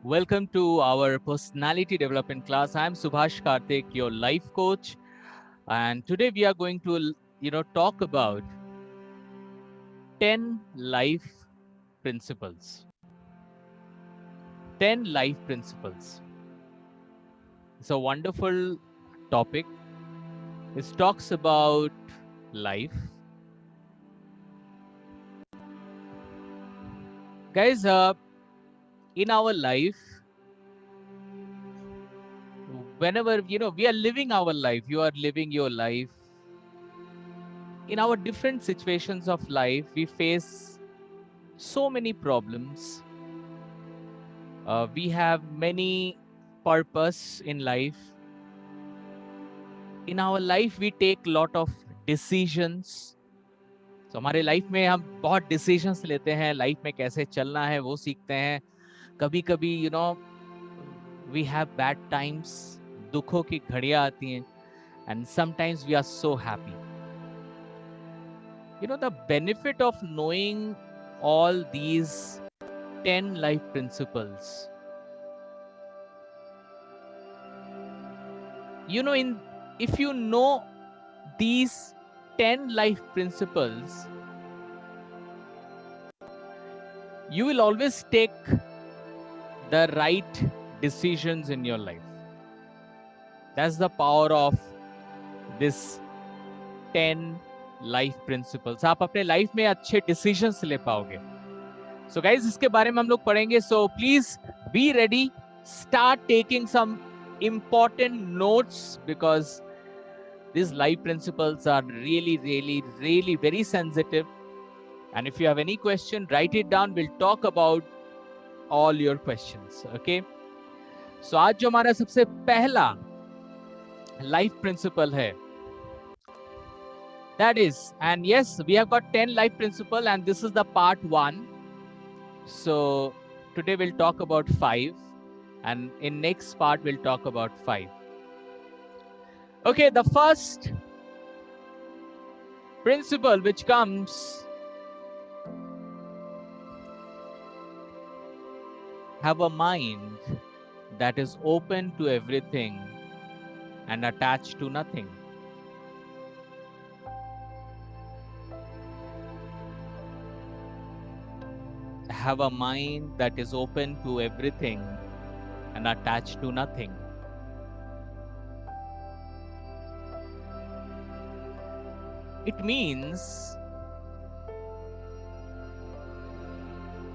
Welcome to our personality development class. I'm Subhash Karthik, your life coach, and today we are going to, talk about 10 life principles. 10 life principles. It's a wonderful topic. It talks about life. Guys, in our life, whenever, we are living our life, you are living your life. In our different situations of life, we face so many problems. We have many purpose in life. In our life, we take lot of decisions. तो हमारे life में हम बहुत decisions लेते हैं, life में कैसे चलना है वो सीखते हैं. कभी कभी वी हैव बैड टाइम्स, दुखों की घड़ियां आती हैं, and sometimes we are so happy. The benefit of knowing all these 10 life principles, if you know these 10 life principles, you will always take the right decisions in your life. That's the power of this 10 life principles. आप अपने life में अच्छे decisions ले पाओगे. So guys, इसके बारे में हम लोग पढ़ेंगे. So please be ready, start taking some important notes, because these life principles are really very sensitive. And if you have any question, write it down. We'll talk about all your questions. Okay? So आज जो हमारा सबसे पहला life principle है, that is, and yes, we have got 10 life principle, and this is the part 1. So today we'll talk about 5, and in next part we'll talk about 5. Okay, the first principle which comes, have a mind that is open to everything and attached to nothing. Have a mind that is open to everything and attached to nothing. It means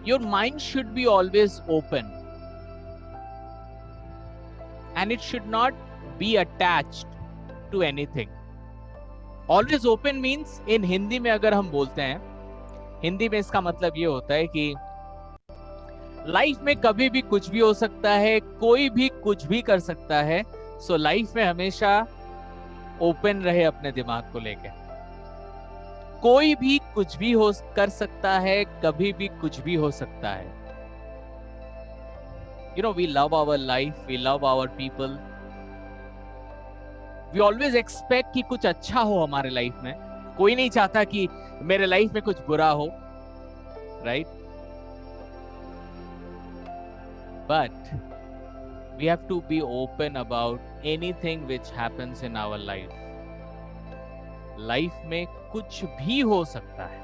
your mind should be always open, and it should not be attached to anything. Always open means, in Hindi में अगर हम बोलते हैं, हिंदी में इसका मतलब ये होता है कि लाइफ में कभी भी कुछ भी हो सकता है, कोई भी कुछ भी कर सकता है. सो लाइफ में हमेशा ओपन रहे अपने दिमाग को लेके. कोई भी कुछ भी हो कर सकता है, कभी भी कुछ भी हो सकता है. We love our life, we love our people. We always expect कि कुछ अच्छा हो हमारे लाइफ में. कोई नहीं चाहता कि मेरे लाइफ में कुछ बुरा हो, right? But we have to be open about anything which happens in our life. Life में कुछ भी हो सकता है.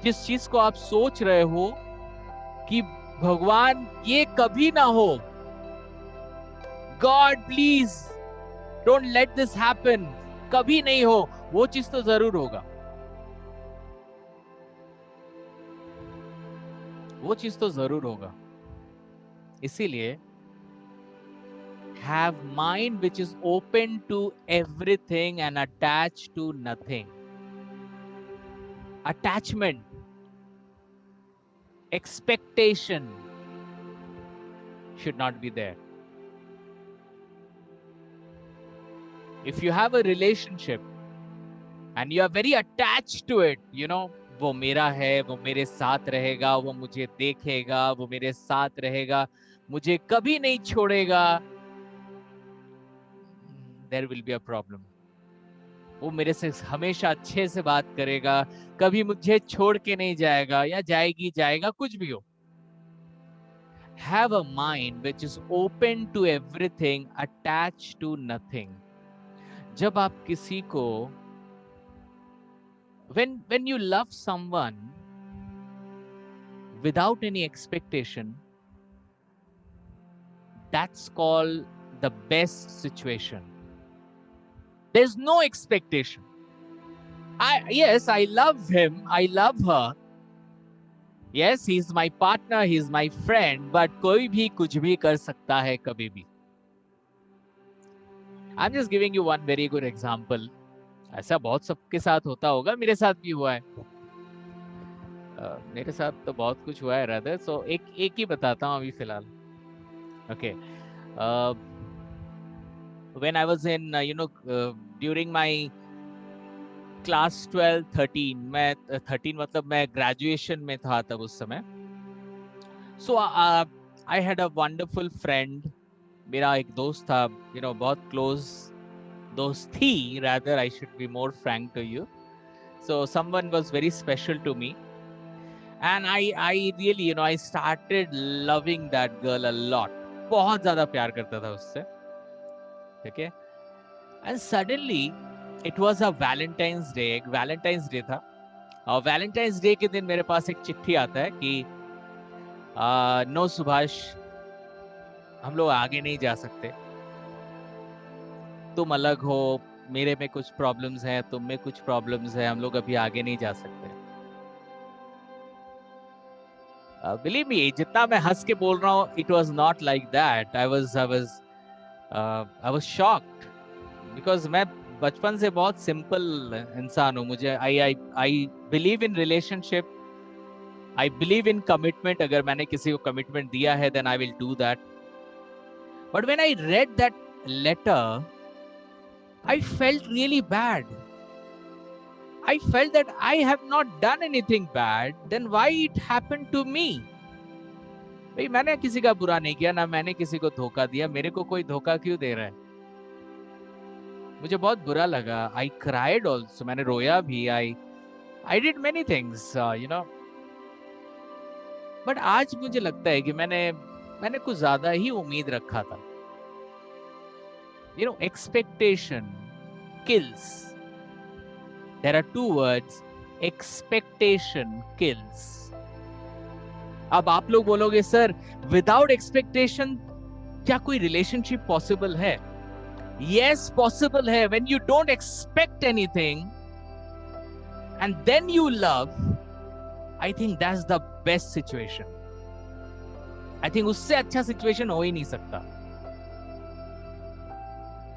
जिस चीज को आप सोच रहे हो कि भगवान ये कभी ना हो, God please don't let this happen, कभी नहीं हो, वो चीज तो जरूर होगा. वो चीज तो जरूर होगा. इसीलिए have mind which is open to everything and attached to nothing. Attachment, expectation should not be there. If you have a relationship and you are very attached to it, वो मेरा है, वो मेरे साथ रहेगा, वो मुझे देखेगा, वो मेरे साथ रहेगा, मुझे कभी नहीं छोड़ेगा, there will be a problem. वो मेरे से हमेशा अच्छे से बात करेगा, कभी मुझे छोड़ के नहीं जाएगा, या जाएगी जाएगा, कुछ भी हो. Have a mind which is open to everything, attached to nothing. जब आप किसी को, when you love someone without any expectation, that's called the best situation. There's no expectation. Yes, I love him, I love her. Yes, he's my partner, he's my friend, but कोई भी कुछ भी कर सकता है कभी भी. I'm just giving you one very good example. ऐसा बहुत सबके साथ होता होगा, मेरे साथ भी हुआ है. मेरे साथ तो बहुत कुछ हुआ है rather, so एक ही बताता हूँ अभी फिलहाल. Okay. When I was in, during my class 12, 13, मैं 13 मतलब मैं graduation में था तब उस समय. So I had a wonderful friend. मेरा एक दोस्त था, बहुत close दोस्त थी, rather I should be more frank to you. So someone was very special to me. And I really, I started loving that girl a lot. बहुत ज़्यादा प्यार करता था उससे. Okay. And suddenly, it was a Valentine's Day. एक Valentine's Day था. और Valentine's Day के दिन मेरे पास एक चिट्ठी आता है कि नो सुभाष, हम लोग आगे नहीं जा सकते. तुम अलग हो, मेरे में कुछ प्रॉब्लम्स हैं, तुम में कुछ प्रॉब्लम्स हैं, हम लोग अभी आगे नहीं जा सकते. Believe me, जितना मैं हंस के बोल रहा हूँ, it was not like that. I was shocked because मैं बचपन से बहुत सिंपल इंसान हूँ. मुझे I believe in relationship. I believe in commitment. अगर मैंने किसी को commitment दिया है, then I will do that. But when I read that letter, I felt really bad. I felt that I have not done anything bad. Then why it happened to me? भाई मैंने किसी का बुरा नहीं किया, ना मैंने किसी को धोखा दिया. मेरे को कोई धोखा क्यों दे रहा है? मुझे बहुत बुरा लगा. I cried also. मैंने रोया भी. I did many things, But आज मुझे लगता है कि मैंने कुछ ज्यादा ही उम्मीद रखा था. Expectation kills. There are two words. Expectation kills. अब आप लोग बोलोगे सर, विदाउट एक्सपेक्टेशन क्या कोई रिलेशनशिप पॉसिबल है? Yes, possible है. When you don't expect anything and then you love, I think that's the best situation. I think उससे अच्छा situation हो ही नहीं सकता.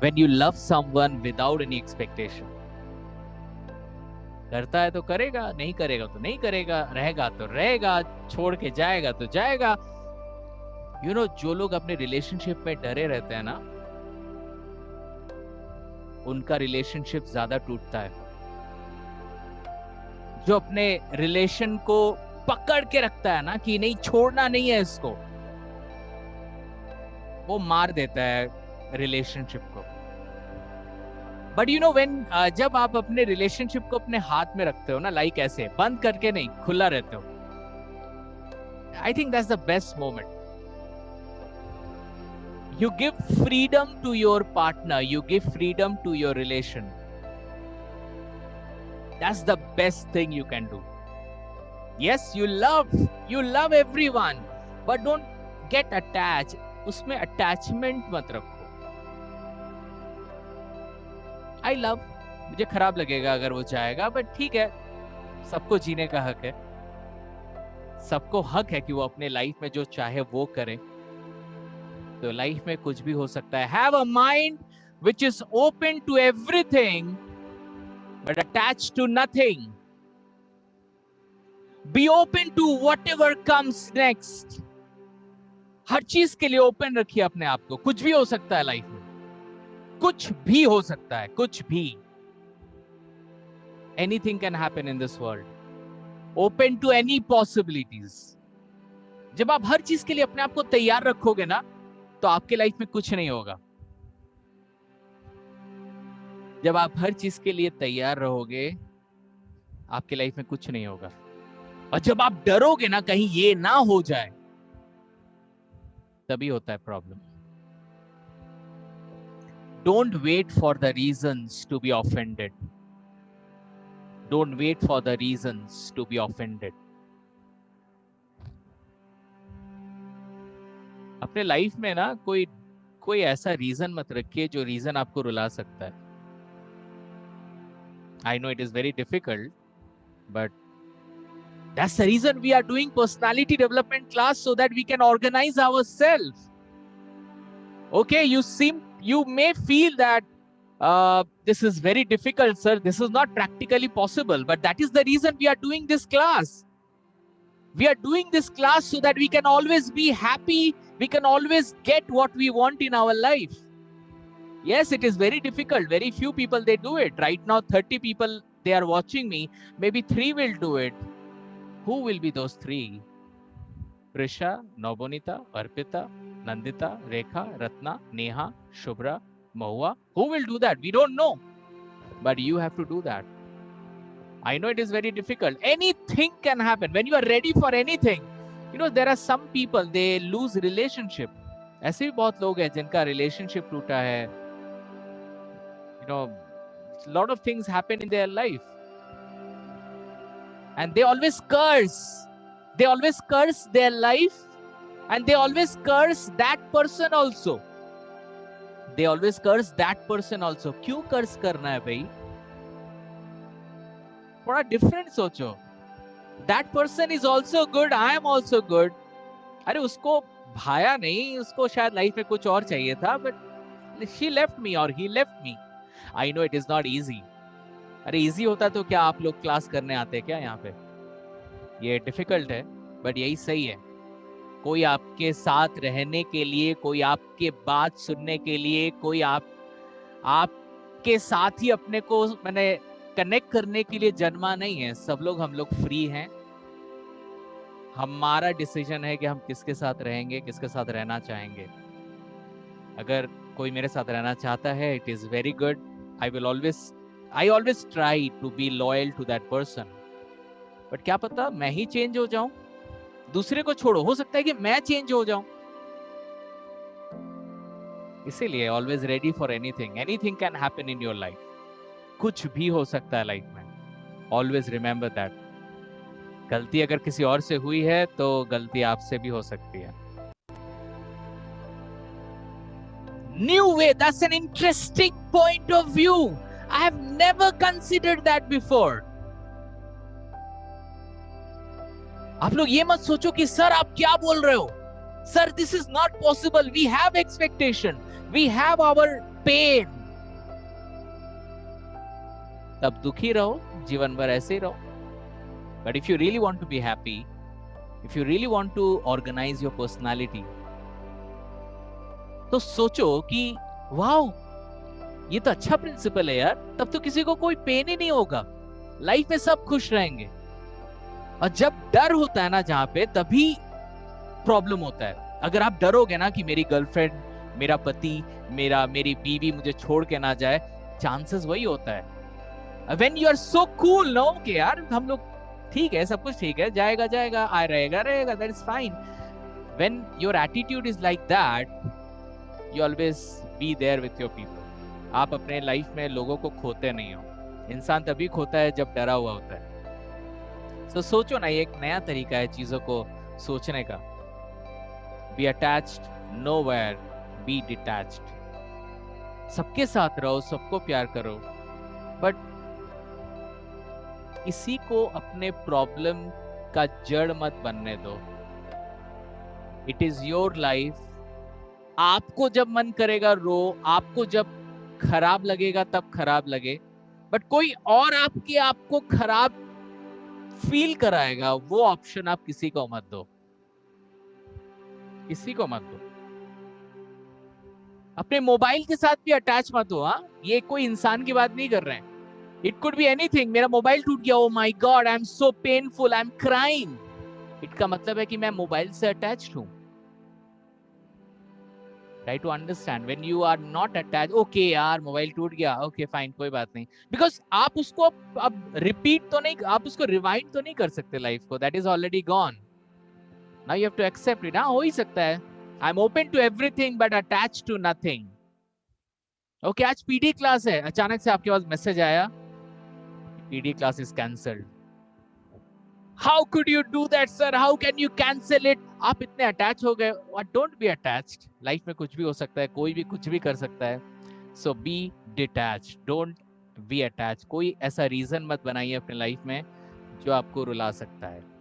When you love someone without any expectation. करता है तो करेगा, नहीं करेगा तो नहीं करेगा, रहेगा तो रहेगा, छोड़ के जाएगा तो जाएगा. जो लोग अपने रिलेशनशिप में डरे रहते हैं ना, उनका रिलेशनशिप ज्यादा टूटता है. जो अपने रिलेशन को पकड़ के रखता है ना कि नहीं छोड़ना नहीं है इसको, वो मार देता है रिलेशनशिप को. बट when जब आप अपने रिलेशनशिप को अपने हाथ में रखते हो ना, लाइक ऐसे बंद करके नहीं, खुला रहते हो, I think that's the best moment. You give freedom to your partner. You give freedom to your relation. That's the best thing you can do. Yes, you love everyone, but don't get attached. उसमें attachment मत रखो. I love. मुझे खराब लगेगा अगर वो जाएगा, but ठीक है, सबको जीने का हक है. सबको हक है कि वो अपने लाइफ में जो चाहे वो करे. तो लाइफ में कुछ भी हो सकता है. Have a mind which is open to everything but attached to nothing. Be open to whatever comes next. हर चीज के लिए ओपन रखिए अपने आप को. कुछ भी हो सकता है लाइफ में, कुछ भी हो सकता है, कुछ भी. Anything can happen in this world. Open to any possibilities. जब आप हर चीज के लिए अपने आप को तैयार रखोगे ना, तो आपके लाइफ में कुछ नहीं होगा. जब आप हर चीज के लिए तैयार रहोगे, आपके लाइफ में कुछ नहीं होगा. और जब आप डरोगे ना कहीं ये ना हो जाए, तभी होता है problem. Don't wait for the reasons to be offended. Don't wait for the reasons to be offended. अपने लाइफ में ना कोई ऐसा रीजन मत रखिए जो रीजन आपको रुला सकता है. I know it is very difficult, but that's the reason we are doing personality development class, so that we can organize ourselves. Okay, you may feel that this is very difficult, sir. This is not practically possible, but that is the reason we are doing this class. We are doing this class so that we can always be happy. We can always get what we want in our life. Yes, it is very difficult. Very few people, they do it. Right now, 30 people, they are watching me. Maybe 3 will do it. Who will be those 3? Prisha, Nobonita, Arpita, Nandita, Rekha, Ratna, Neha, Shubhra, Mahua. Who will do that? We don't know. But you have to do that. I know it is very difficult. Anything can happen. When you are ready for anything, there are some people, they lose relationship. ऐसे भी बहुत लोग हैं जिनका relationship टूटा है. A lot of things happen in their life. And they always curse. They always curse their life, and they always curse that person also. They always curse that person also. क्यों curse करना है भाई? थोड़ा different सोचो. That person is also good. I am also good. अरे उसको भाया नहीं, उसको शायद लाइफ में कुछ और चाहिए था, but she left me or he left me. I know it is not easy. अरे easy होता तो क्या आप लोग क्लास करने आते क्या यहाँ पे? ये difficult है, but यही सही है. कोई आपके साथ रहने के लिए, कोई आपके बात सुनने के लिए, कोई आपके साथ ही अपने को मैंने कनेक्ट करने के लिए जन्मा नहीं है. सब लोग हम लोग फ्री हैं. हमारा डिसीजन है कि हम किसके साथ रहेंगे, किसके साथ रहना चाहेंगे. अगर कोई मेरे साथ रहना चाहता है, it is very good. I always try to be loyal to that person. But क्या पता मैं ही चेंज हो जाऊं. दूसरे को छोड़ो, हो सकता है कि मैं चेंज हो जाऊं. इसीलिए always ready for anything. Anything can happen in your life. कुछ भी हो सकता है लाइफ में. Always remember that. गलती अगर किसी और से हुई है तो गलती आपसे भी हो सकती है. New way, that's an interesting point of view. I have never considered that before. आप लोग ये मत सोचो कि सर आप क्या बोल रहे हो. Sir, this is not possible. We have expectation. We have our pain. तब दुखी रहो, जीवन भर ऐसे ही रहो. But if you really want to be happy, if you really want to organize your personality, तो सोचो कि वाओ, ये तो अच्छा प्रिंसिपल है यार. तब तो किसी को कोई पेन ही नहीं होगा. लाइफ में सब खुश रहेंगे. और जब डर होता है ना जहां पे, तभी प्रॉब्लम होता है. अगर आप डरोगे ना कि मेरी गर्लफ्रेंड, मेरा पति, मेरी बीवी मुझे छोड़ के ना जाए, चांसेस वही होता है. When you are so cool, no, कि यार हम लोग ठीक है, सब कुछ ठीक है, जाएगा रहेगा, that is fine. When your attitude is like that, you always be there with your people. आप अपने लाइफ में लोगों को खोते नहीं हो. इंसान तभी खोता है जब डरा हुआ होता है. तो सोचो ना, ये एक नया तरीका है चीजों को सोचने का. Be attached nowhere, be detached. सबके साथ रहो, सबको प्यार करो, बट किसी को अपने प्रॉब्लम का जड़ मत बनने दो. It is your life. आपको जब मन करेगा रो, आपको जब खराब लगेगा तब खराब लगे, बट कोई और आपको खराब फील कराएगा, वो ऑप्शन आप किसी को मत दो. किसी को मत दो. अपने मोबाइल के साथ भी अटैच मत हो. हाँ, ये कोई इंसान की बात नहीं कर रहे हैं. It could be anything. मेरा मोबाइल टूट गया, oh my God, I'm so painful, I'm crying. इसका मतलब है कि मैं मोबाइल से अटैच्ड हूं. Try to understand. When you are not attached, okay यार मोबाइल टूट गया, okay fine, कोई बात नहीं. Because आप उसको अब रिपीट तो नहीं, आप उसको रिवाइंड तो नहीं कर सकते लाइफ को. That is already gone. Now you have to accept it. हाँ, हो ही सकता है, I am open to everything but attach to nothing. Okay, आज पीडी क्लास है, अचानक से आपके पास मैसेज आया PD class is cancelled. How could you do that sir, how can you cancel it? आप इतने अटैच हो गए। डोंट बी अटैच्ड, लाइफ में कुछ भी हो सकता है, कोई भी कुछ भी कर सकता है। So be detach, don't be attach. कोई ऐसा रीजन मत बनाइए अपने लाइफ में जो आपको रुला सकता है।